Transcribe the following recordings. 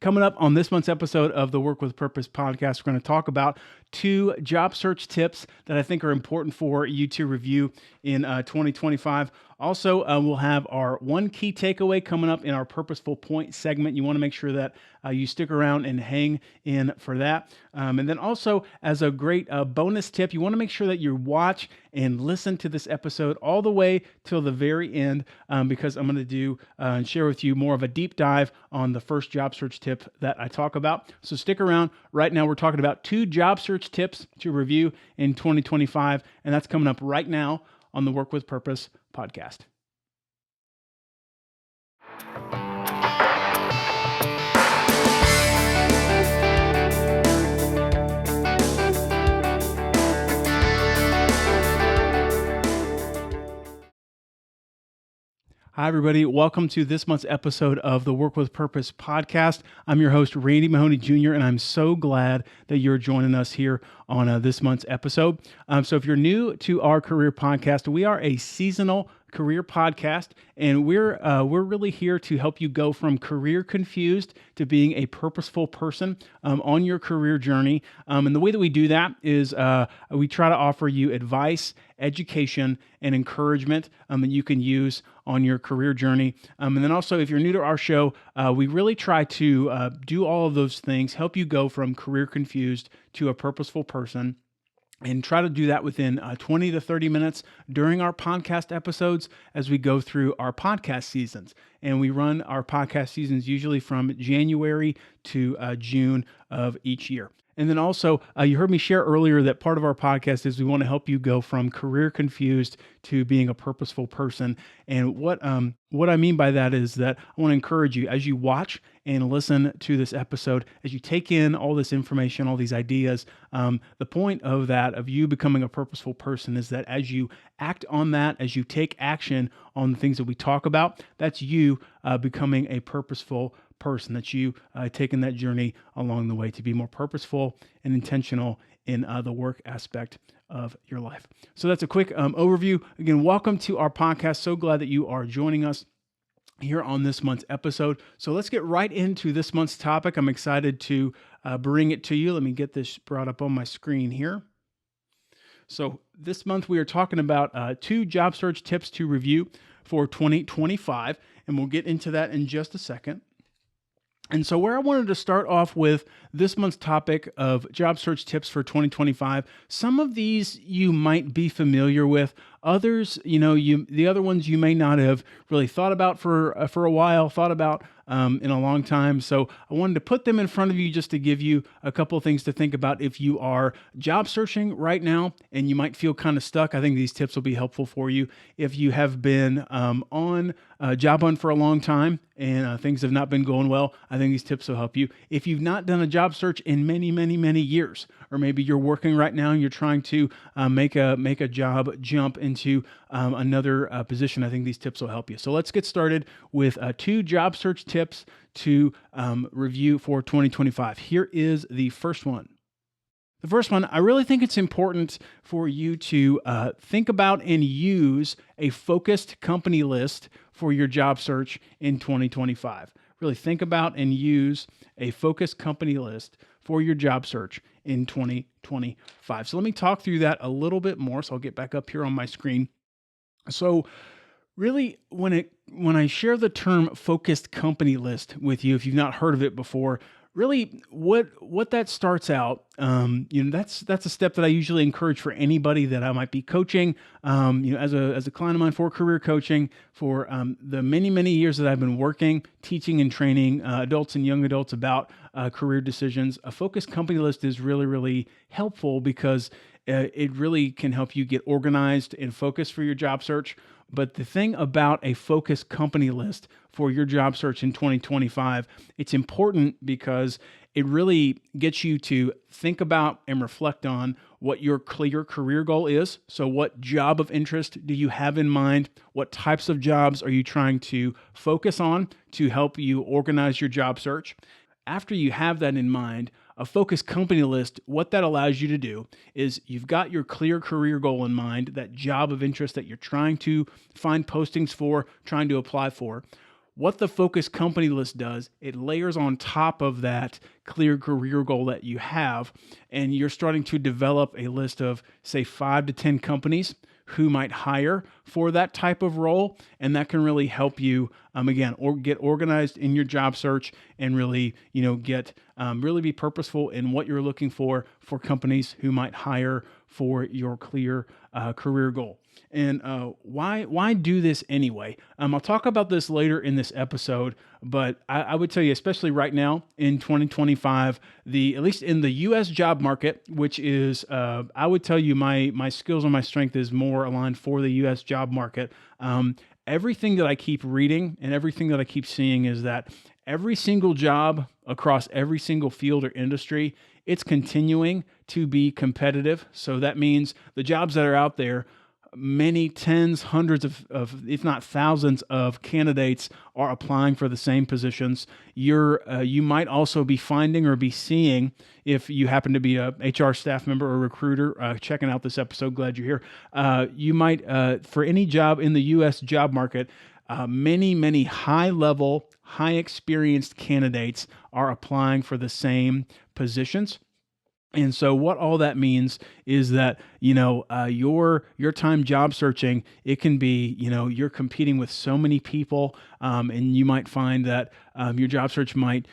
Coming up on this month's episode of the Work with Purpose podcast, we're going to talk about 2 job search tips that I think are important for you to review in 2025. Also, we'll have our 1 key takeaway coming up in our Purposeful Point segment. You want to make sure that you stick around and hang in for that. And then also, as a great bonus tip, you want to make sure that you watch and listen to this episode all the way till the very end, because I'm going to do and share with you more of a deep dive on the first job search tip that I talk about. So stick around. Right now, we're talking about 2 job search tips to review in 2025, and that's coming up right now on the Work with Purpose podcast. Hi, everybody. Welcome to this month's episode of the Work with Purpose podcast. I'm your host, Randy Mahoney Jr., and I'm so glad that you're joining us here on this month's episode. So if you're new to our career podcast, we are a seasonal career podcast, and we're really here to help you go from career confused to being a purposeful person on your career journey. And the way that we do that is we try to offer you advice, education, and encouragement that you can use on your career journey. And then also, if you're new to our show, we really try to do all of those things, help you go from career confused to a purposeful person, and try to do that within 20 to 30 minutes during our podcast episodes as we go through our podcast seasons. And we run our podcast seasons usually from January to June of each year. And then also, you heard me share earlier that part of our podcast is we want to help you go from career confused to being a purposeful person. And what I mean by that is that I want to encourage you as you watch and listen to this episode, as you take in all this information, all these ideas. The point of that, of you becoming a purposeful person, is that as you act on that, as you take action on the things that we talk about, that's you becoming a purposeful person, that you taking that journey along the way to be more purposeful and intentional in the work aspect of your life. So that's a quick overview. Again, welcome to our podcast. So glad that you are joining us here on this month's episode. So let's get right into this month's topic. I'm excited to bring it to you. Let me get this brought up on my screen here. So this month we are talking about 2 job search tips to review for 2025, and we'll get into that in just a second. And so where I wanted to start off with this month's topic of job search tips for 2025, some of these you might be familiar with. Others, the other ones you may not have really thought about for a while, thought about in a long time. So I wanted to put them in front of you just to give you a couple of things to think about if you are job searching right now and you might feel kind of stuck. I think these tips will be helpful for you. If you have been on a job hunt for a long time and things have not been going well, I think these tips will help you. If you've not done a job search in many, many, many years, or maybe you're working right now and you're trying to make a job jump into another position, I think these tips will help you. So let's get started with 2 job search tips to review for 2025. Here is the first one. The first one, I really think it's important for you to think about and use a focused company list for your job search in 2025. Really think about and use a focused company list for your job search in 2025. So let me talk through that a little bit more. So I'll get back up here on my screen. So really, when I share the term focused company list with you, if you've not heard of it before, really what that starts out, that's a step that I usually encourage for anybody that I might be coaching, as a client of mine for career coaching, for the many, many years that I've been working, teaching and training adults and young adults about career decisions. A focused company list is really, really helpful because it really can help you get organized and focused for your job search. But the thing about a focused company list for your job search in 2025, it's important because it really gets you to think about and reflect on what your clear career goal is. So what job of interest do you have in mind? What types of jobs are you trying to focus on to help you organize your job search? After you have that in mind, a focused company list, what that allows you to do is you've got your clear career goal in mind, that job of interest that you're trying to find postings for, trying to apply for. what the focus company list does, it layers on top of that clear career goal that you have, and you're starting to develop a list of, say, 5 to 10 companies who might hire for that type of role, and that can really help you again, or get organized in your job search and really, get really be purposeful in what you're looking for companies who might hire for your clear career goal. And why do this anyway? I'll talk about this later in this episode, but I would tell you, especially right now in 2025, at least in the U.S. job market, which is, I would tell you, my skills and my strength is more aligned for the U.S. job market. Everything that I keep reading and everything that I keep seeing is that every single job across every single field or industry, it's continuing to be competitive. So that means the jobs that are out there, many tens, hundreds of, if not thousands of candidates are applying for the same positions. You might also be finding or be seeing, if you happen to be a HR staff member or recruiter checking out this episode, glad you're here. You might, for any job in the U.S. job market, many high-level, high-experienced candidates are applying for the same positions. And so what all that means is that, your time job searching, it can be, you're competing with so many people, and you might find that your job search might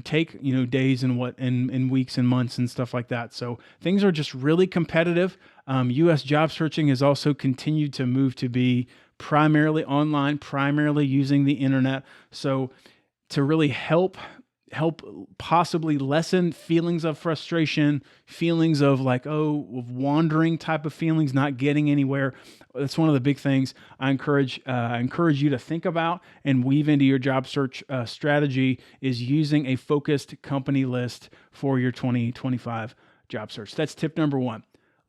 take, days and weeks and months and stuff like that. So things are just really competitive. U.S. job searching has also continued to move to be primarily online, primarily using the internet. So to really help possibly lessen feelings of frustration, feelings of of wandering type of feelings, not getting anywhere. That's one of the big things I encourage you to think about and weave into your job search strategy, is using a focused company list for your 2025 job search. That's tip number 1.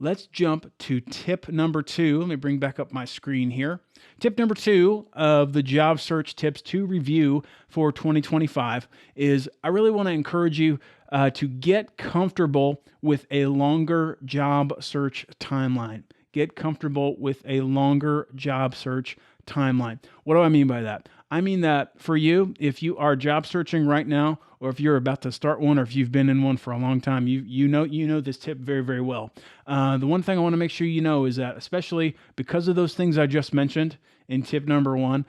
Let's jump to tip number 2. Let me bring back up my screen here. Tip number 2 of the job search tips to review for 2025 is, I really want to encourage you to get comfortable with a longer job search timeline. Get comfortable with a longer job search timeline. What do I mean by that? I mean that for you, if you are job searching right now, or if you're about to start one, or if you've been in one for a long time, you know this tip very, very well. The one thing I want to make sure you know is that, especially because of those things I just mentioned in tip number 1,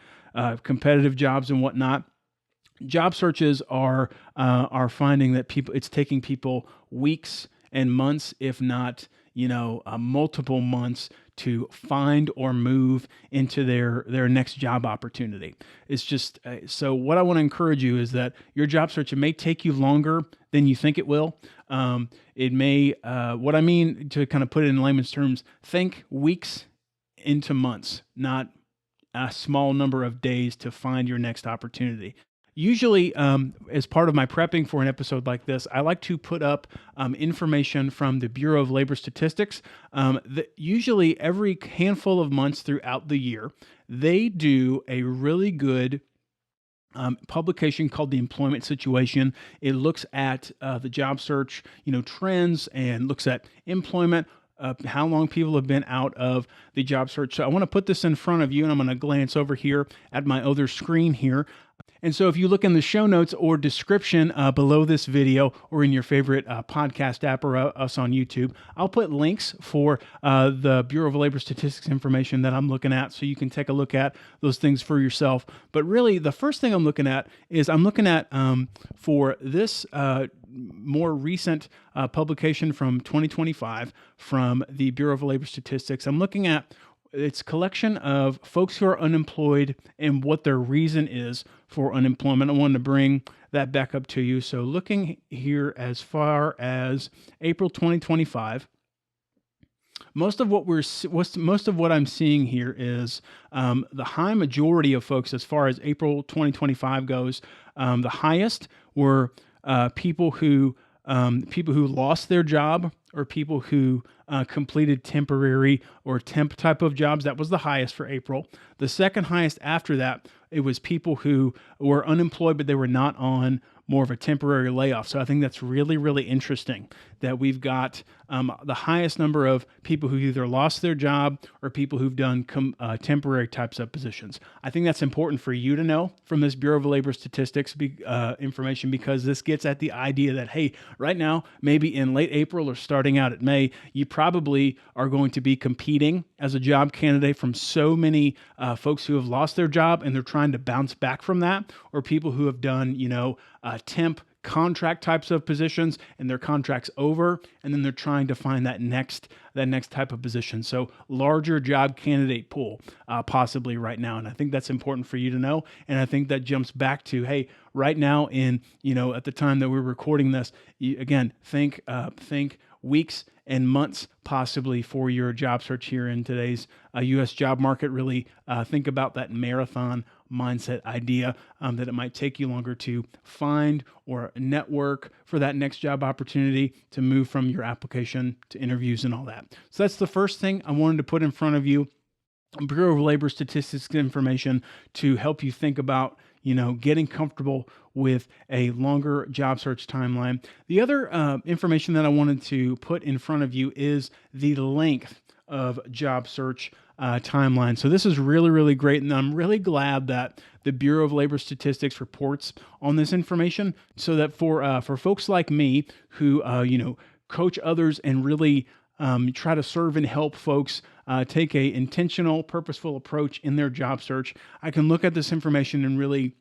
competitive jobs and whatnot, job searches are finding that it's taking people weeks and months, if not multiple months, to find or move into their next job opportunity. It's just, so what I want to encourage you is that your job search, it may take you longer than you think it will. It may, what I mean, to kind of put it in layman's terms, think weeks into months, not a small number of days to find your next opportunity. Usually, as part of my prepping for an episode like this, I like to put up information from the Bureau of Labor Statistics. Usually every handful of months throughout the year, they do a really good publication called The Employment Situation. It looks at the job search, trends, and looks at employment, how long people have been out of the job search. So I want to put this in front of you, and I'm going to glance over here at my other screen here. And so if you look in the show notes or description below this video, or in your favorite podcast app, or us on YouTube, I'll put links for the Bureau of Labor Statistics information that I'm looking at, so you can take a look at those things for yourself. But really, the first thing I'm looking at is for this more recent publication from 2025 from the Bureau of Labor Statistics. I'm looking at its collection of folks who are unemployed and what their reason is for unemployment. I wanted to bring that back up to you. So looking here as far as April 2025, most of what I'm seeing here is the high majority of folks, as far as April 2025 goes, the highest were people who lost their job are people who completed temporary or temp type of jobs. That was the highest for April. The second highest after that, it was people who were unemployed, but they were not on more of a temporary layoff. So I think that's really, really interesting that we've got the highest number of people who either lost their job or people who've done temporary types of positions. I think that's important for you to know from this Bureau of Labor Statistics information, because this gets at the idea that, hey, right now, maybe in late April or starting out at May, you probably are going to be competing as a job candidate from so many folks who have lost their job and they're trying to bounce back from that, or people who have done, temp contract types of positions and their contract's over, and then they're trying to find that next type of position. So larger job candidate pool possibly right now. And I think that's important for you to know. And I think that jumps back to, hey, right now at the time that we're recording this, again, think weeks and months possibly for your job search here in today's U.S. job market. Really think about that marathon mindset idea, that it might take you longer to find or network for that next job opportunity, to move from your application to interviews and all that. So that's the first thing I wanted to put in front of you. Bureau of Labor Statistics information to help you think about, getting comfortable with a longer job search timeline. The other information that I wanted to put in front of you is the length of job search timeline. So this is really, really great. And I'm really glad that the Bureau of Labor Statistics reports on this information, so that for folks like me who, coach others and really try to serve and help folks take a intentional, purposeful approach in their job search, I can look at this information and really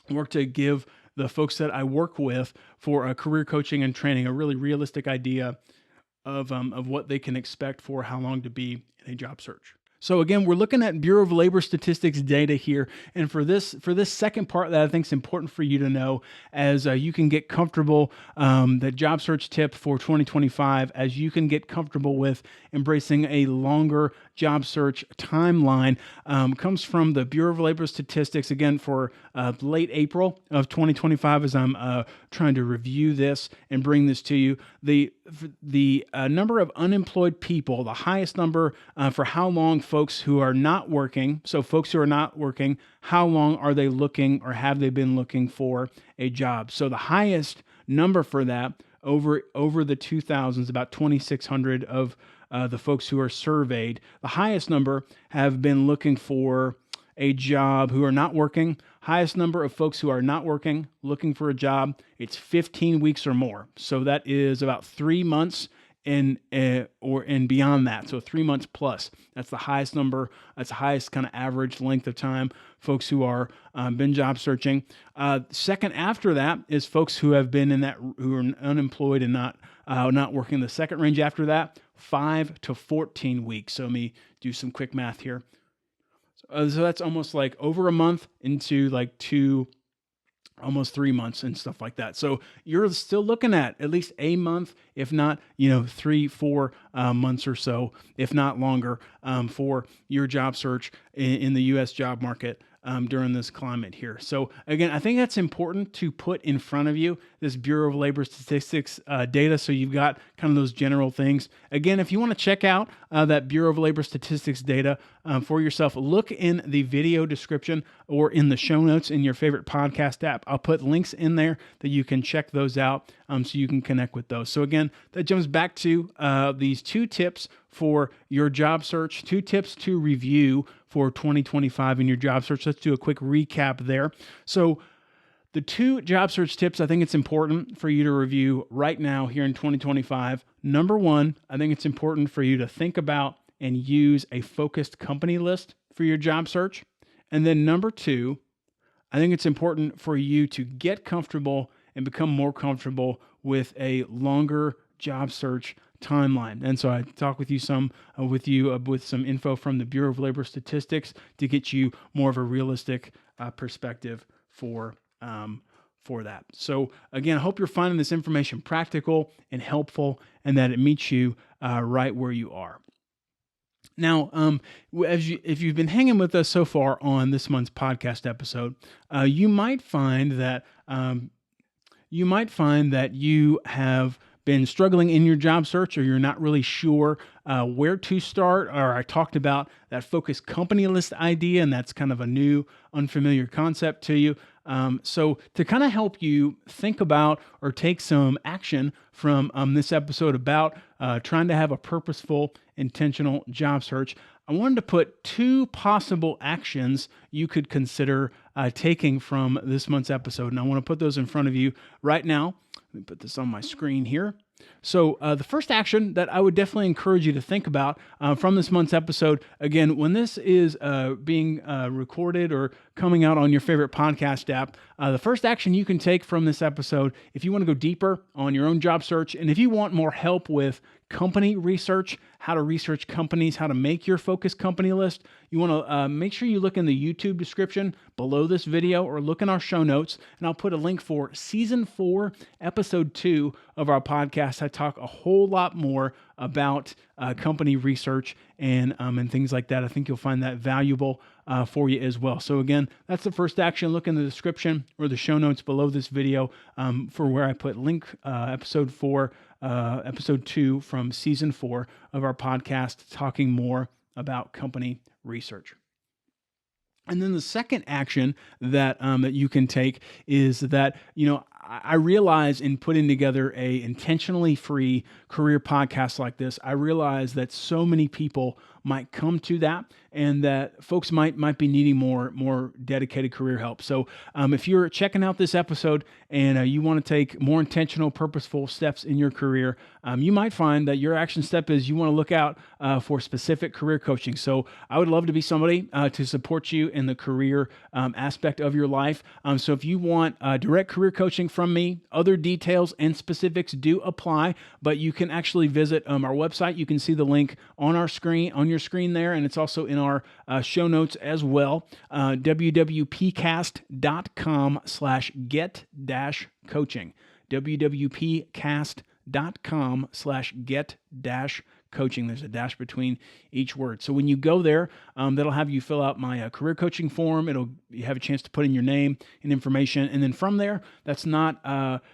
work to give the folks that I work with for career coaching and training a really realistic idea of what they can expect for how long to be in a job search. So again, we're looking at Bureau of Labor Statistics data here. And for this second part that I think is important for you to know, as you can get comfortable, the job search tip for 2025, as you can get comfortable with embracing a longer job search timeline, comes from the Bureau of Labor Statistics, again, for late April of 2025, as I'm trying to review this and bring this to you. The number of unemployed people, the highest number for how long folks who are not working, so folks who are not working, how long are they looking or have they been looking for a job? So the highest number for that over the 2000s, about 2,600 of the folks who are surveyed, the highest number have been looking for a job who are not working. Highest number of folks who are not working, looking for a job, it's 15 weeks or more. So that is about 3 months and beyond that. So 3 months plus. That's the highest number. That's the highest kind of average length of time folks who are been job searching. Second after that is folks who have been who are unemployed and not working. The second range after that, 5 to 14 weeks. So let me do some quick math here. So that's almost like over a month into like almost 3 months and stuff like that. So you're still looking at least a month, if not, 3-4 months or so, if not longer, for your job search in the U.S. job market during this climate here. So again, I think that's important to put in front of you, this Bureau of Labor Statistics data, so you've got kind of those general things. Again, if you want to check out that Bureau of Labor Statistics data for yourself, look in the video description or in the show notes in your favorite podcast app. I'll put links in there that you can check those out so you can connect with those. So again, that jumps back to these 2 tips for your job search, 2 tips to review for 2025 in your job search. Let's do a quick recap there. So the 2 job search tips I think it's important for you to review right now here in 2025. Number 1, I think it's important for you to think about and use a focused company list for your job search. And then number 2, I think it's important for you to get comfortable and become more comfortable with a longer job search timeline. And so I talk with you with some info from the Bureau of Labor Statistics to get you more of a realistic perspective for that. So again, I hope you're finding this information practical and helpful, and that it meets you right where you are. Now, if you've been hanging with us so far on this month's podcast episode, you might find that you have been struggling in your job search, or you're not really sure where to start, or I talked about that focused company list idea, and that's kind of a new, unfamiliar concept to you. So to kind of help you think about or take some action from this episode about trying to have a purposeful, intentional job search, I wanted to put two possible actions you could consider taking from this month's episode. And I want to put those in front of you right now. Let me put this on my screen here. So the first action that I would definitely encourage you to think about from this month's episode, again, when this is being recorded or coming out on your favorite podcast app, the first action you can take from this episode, if you want to go deeper on your own job search, and if you want more help with company research, how to research companies, how to make your focus company list, you want to make sure you look in the YouTube description below this video or look in our show notes, and I'll put a link for Season 4, Episode 2 of our podcast. I talk a whole lot more about company research and things like that. I think you'll find that valuable for you as well. So again, that's the first action. Look in the description or the show notes below this video for where I put link Episode 4, Episode 2 from Season 4 of our podcast, talking more about company research. And then the second action that that you can take is that, I realize in putting together a intentionally free career podcast like this, I realize that so many people might come to that, and that folks might be needing more dedicated career help. So if you're checking out this episode and you want to take more intentional, purposeful steps in your career, you might find that your action step is you want to look out for specific career coaching. So I would love to be somebody to support you in the career aspect of your life. So if you want direct career coaching from me, other details and specifics do apply, but you can actually visit our website. You can see the link on our screen, on your screen there, and it's also in our show notes as well. WWPcast.com/get-coaching. WWPcast.com/get-coaching. There's a dash between each word. So when you go there, that'll have you fill out my career coaching form. You have a chance to put in your name and information. And then from there, that's not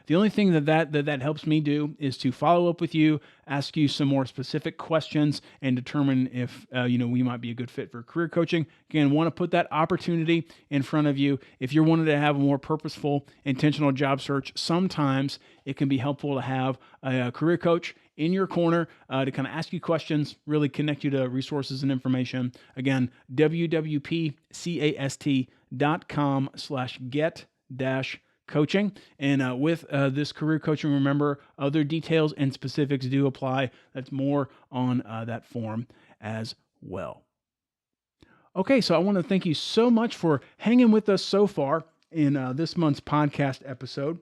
the only thing that helps me do is to follow up with you, ask you some more specific questions, and determine if we might be a good fit for career coaching. Again, want to put that opportunity in front of you. If you're wanting to have a more purposeful, intentional job search, sometimes it can be helpful to have a career coach in your corner to kind of ask you questions, really connect you to resources and information. Again, WWPcast.com/get-coaching. And with this career coaching, remember, other details and specifics do apply. That's more on that form as well. Okay, so I want to thank you so much for hanging with us so far in this month's podcast episode.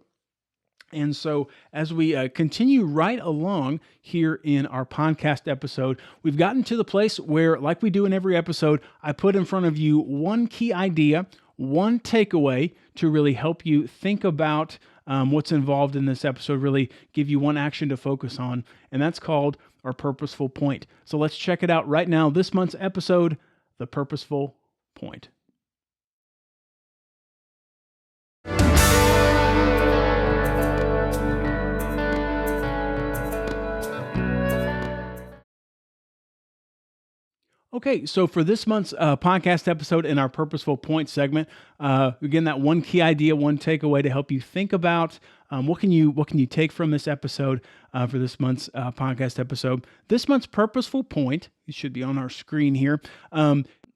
And so as we continue right along here in our podcast episode, we've gotten to the place where, like we do in every episode, I put in front of you one key idea, one takeaway to really help you think about what's involved in this episode, really give you one action to focus on, and that's called our purposeful point. So let's check it out right now. This month's episode, the purposeful point. Okay, so for this month's podcast episode in our Purposeful Point segment, again, that one key idea, one takeaway to help you think about what can you take from this episode for this month's podcast episode. This month's Purposeful Point, it should be on our screen here.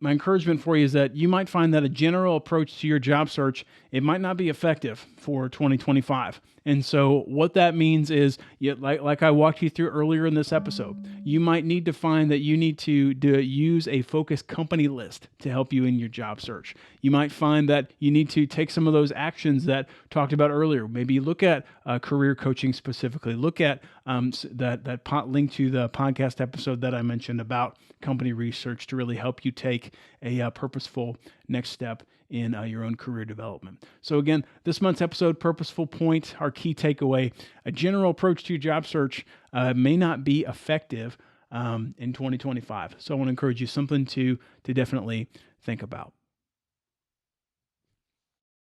My encouragement for you is that you might find that a general approach to your job search, it might not be effective for 2025. And so what that means is, like I walked you through earlier in this episode, you might need to find that you need to use a focused company list to help you in your job search. You might find that you need to take some of those actions that talked about earlier. Maybe look at career coaching specifically. Look at that link to the podcast episode that I mentioned about company research to really help you take a purposeful next step in your own career development. So again, this month's episode, Purposeful Point, our key takeaway, a general approach to your job search may not be effective in 2025. So I want to encourage you, something to definitely think about.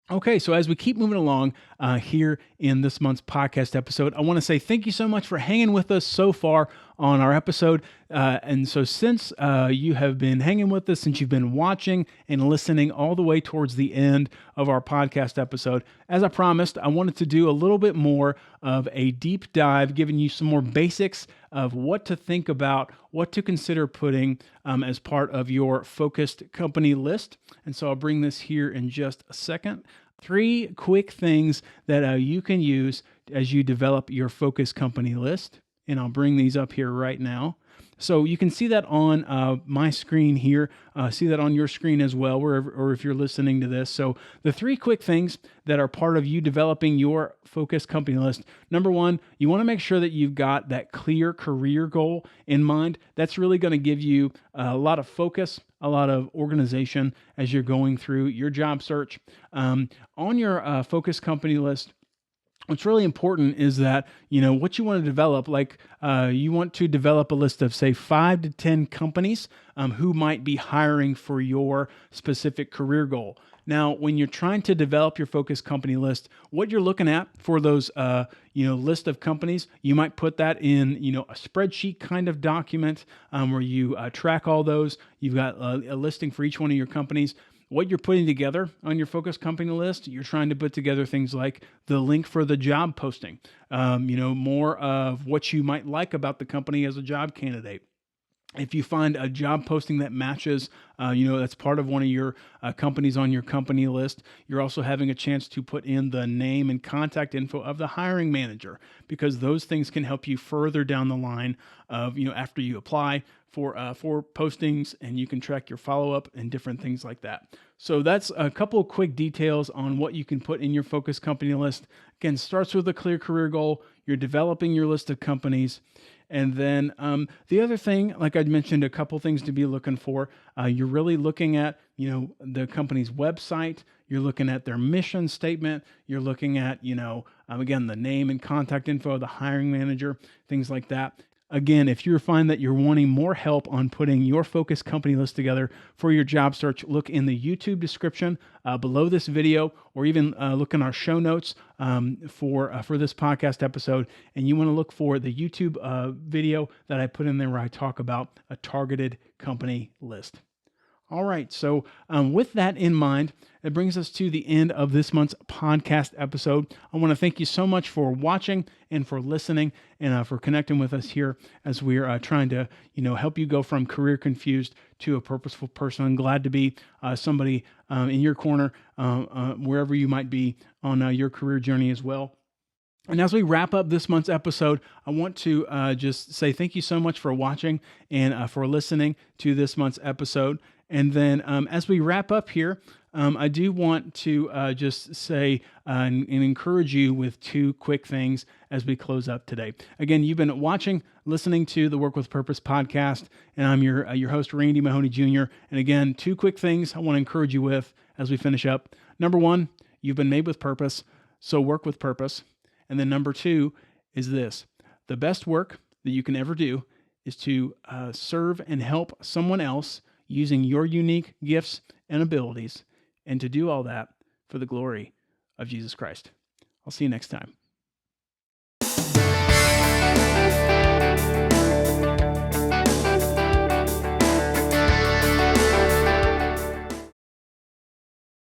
Okay, so as we keep moving along here in this month's podcast episode, I want to say thank you so much for hanging with us so far on our episode. And so, since you have been hanging with us, since you've been watching and listening all the way towards the end of our podcast episode, as I promised, I wanted to do a little bit more of a deep dive, giving you some more basics of what to think about, what to consider putting as part of your focused company list. And so I'll bring this here in just a second. 3 quick things that you can use as you develop your focused company list. And I'll bring these up here right now. So you can see that on my screen here, see that on your screen as well, wherever, or if you're listening to this. So the 3 quick things that are part of you developing your focused company list. Number 1, you want to make sure that you've got that clear career goal in mind. That's really going to give you a lot of focus, a lot of organization as you're going through your job search. On your focused company list, what's really important is that, what you want to develop, you want to develop a list of, say, 5 to 10 companies who might be hiring for your specific career goal. Now, when you're trying to develop your focused company list, what you're looking at for those, list of companies, you might put that in, a spreadsheet kind of document where you track all those. You've got a listing for each one of your companies. What you're putting together on your focus company list, you're trying to put together things like the link for the job posting, more of what you might like about the company as a job candidate. If you find a job posting that matches, that's part of one of your companies on your company list, you're also having a chance to put in the name and contact info of the hiring manager, because those things can help you further down the line of, after you apply for postings, and you can track your follow-up and different things like that. So that's a couple of quick details on what you can put in your focus company list. Again, starts with a clear career goal. You're developing your list of companies. And then the other thing, like I'd mentioned, a couple things to be looking for. You're really looking at, the company's website. You're looking at their mission statement. You're looking at, again, the name and contact info of the hiring manager, things like that. Again, if you find that you're wanting more help on putting your focused company list together for your job search, look in the YouTube description below this video, or even look in our show notes for this podcast episode. And you want to look for the YouTube video that I put in there where I talk about a targeted company list. All right, so with that in mind, it brings us to the end of this month's podcast episode. I want to thank you so much for watching and for listening and for connecting with us here as we're trying to, help you go from career confused to a purposeful person. I'm glad to be somebody in your corner, wherever you might be on your career journey as well. And as we wrap up this month's episode, I want to just say thank you so much for watching and for listening to this month's episode. And then as we wrap up here, I do want to just say and encourage you with 2 quick things as we close up today. Again, you've been listening to the Work with Purpose podcast, and I'm your host, Randy Mahoney Jr. And again, 2 quick things I want to encourage you with as we finish up. Number 1, you've been made with purpose, so work with purpose. And then number 2 is this: the best work that you can ever do is to serve and help someone else using your unique gifts and abilities, and to do all that for the glory of Jesus Christ. I'll see you next time.